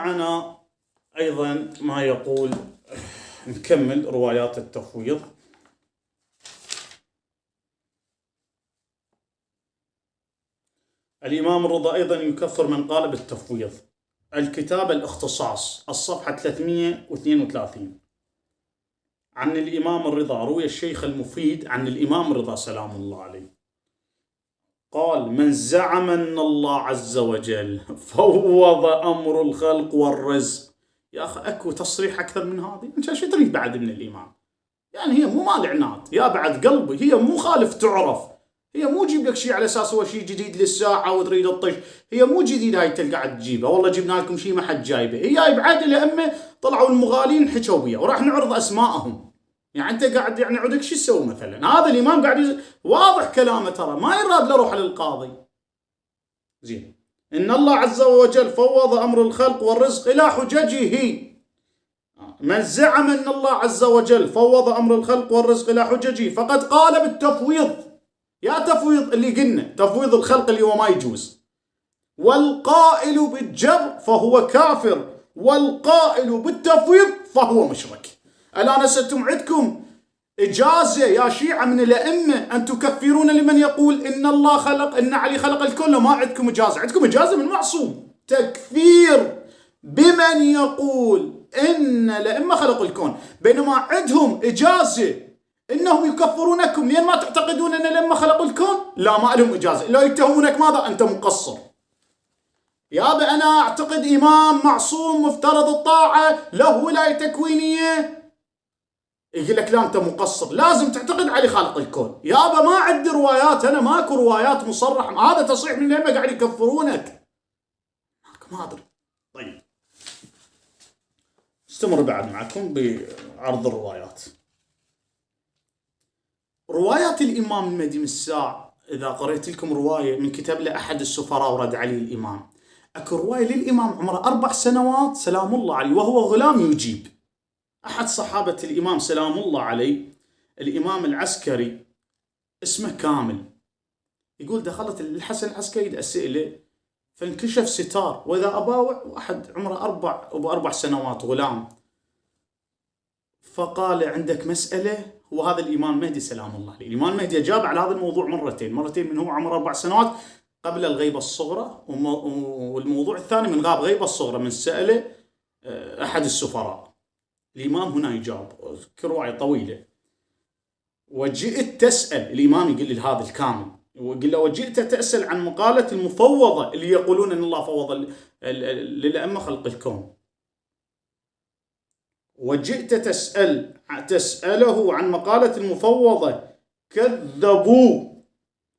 معنا أيضا ما يقول، نكمل روايات التفويض. الإمام الرضا أيضا يكفر من قال بالتفويض. الكتاب الاختصاص الصفحة 332. عن الإمام الرضا روي الشيخ المفيد عن الإمام الرضا سلام الله عليه قال: من زعم أن الله عز وجل فوض أمر الخلق والرزق. يا أخي أكو تصريح أكثر من هذه؟ أنت شو تريد بعد من الإمام؟ يعني هي مو مال عناد، يا بعد قلبي هي مو خالف تعرف، هي مو جيب لك شيء على أساس هو شيء جديد للساعة وتريد الطش، هي مو جديد هاي تلقى تجيبها، والله جبنا لكم شيء ما حد جايبه، هي بعد الأئمة طلعوا المغالين حكوا بيها وراح نعرض أسماءهم. يعني أنت قاعد يعني عندك شو تسوي مثلا؟ هذا الإمام قاعد واضح كلامه، ترى ما يراد لروح للقاضي. زين، إن الله عز وجل فوض أمر الخلق والرزق إلى حججه. من زعم أن الله عز وجل فوض أمر الخلق والرزق إلى حججه فقد قال بالتفويض. يا تفويض اللي قلنا تفويض الخلق اللي هو ما يجوز. والقائل بالجبر فهو كافر، والقائل بالتفويض فهو مشرك. الآن أنتم عندكم إجازة يا شيعة من الأئمة أن تكفرون لمن يقول إن الله خلق، إن علي خلق الكون. ما عندكم إجازة، عندكم إجازة من معصوم. تكفير بمن يقول إن الأئمة خلقوا الكون، بينما عندهم إجازة إنهم يكفرونكم لأن ما تعتقدون أن الأئمة خلقوا الكون. لا، ما لهم إجازة، لا يتهمونك ماذا؟ أنت مقصر. يابا أنا أعتقد إمام معصوم مفترض الطاعة له ولاية تكوينية، يقول لك لا أنت مقصر، لازم تعتقد علي خالق الكون. يابا ما عندي روايات، أنا ماكو روايات مصرح، هذا تصريح من الأئمة قاعد يكفرونك. ما أدري. طيب استمر بعد معكم بعرض الروايات. روايات الإمام المهدي مساع، إذا قرأت لكم رواية من كتاب لأحد السفراء ورد عليه الإمام، أكو رواية للإمام عمره 4 سنوات سلام الله عليه وهو غلام يجيب. أحد صحابة الإمام سلام الله عليه الإمام العسكري اسمه كامل، يقول دخلت الحسن العسكري أسئلة فانكشف ستار، وإذا أباوع واحد عمره 4 سنوات غلام، فقال عندك مسألة. وهذا الإمام المهدي سلام الله عليه، الإمام المهدي أجاب على هذا الموضوع مرتين من هو عمره 4 سنوات قبل الغيبة الصغرى، والموضوع الثاني من غاب غيبة الصغرى من سأله أحد السفراء. الإمام هنا يجاب كرواية طويلة. وجئت تسأل، الإمام يقول لي هذا الكامل، ويقول له وجئت تسأل عن مقالة المفوضة اللي يقولون أن الله فوض للأئمة خلق الكون. وجئت تسأله عن مقالة المفوضة، كذبوا،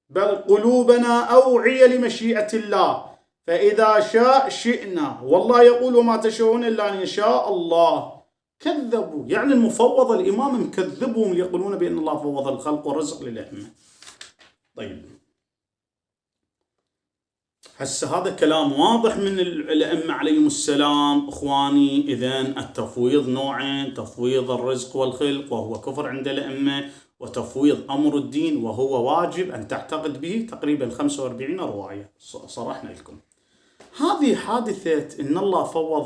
بل قلوبنا أوعية لمشيئة الله، فإذا شاء شئنا، والله يقول وما تشاءون إلا أن يشاء الله. كذبوا يعني المفوضة الإمام مكذبهم يقولون بأن الله فوض الخلق والرزق للأئمة. طيب هسه هذا كلام واضح من الأئمة عليهم السلام. إخواني إذن التفويض نوعين: تفويض الرزق والخلق وهو كفر عند الأئمة، وتفويض أمر الدين وهو واجب أن تعتقد به. تقريبا 45 رواية صرحنا لكم. هذه حادثة إن الله فوض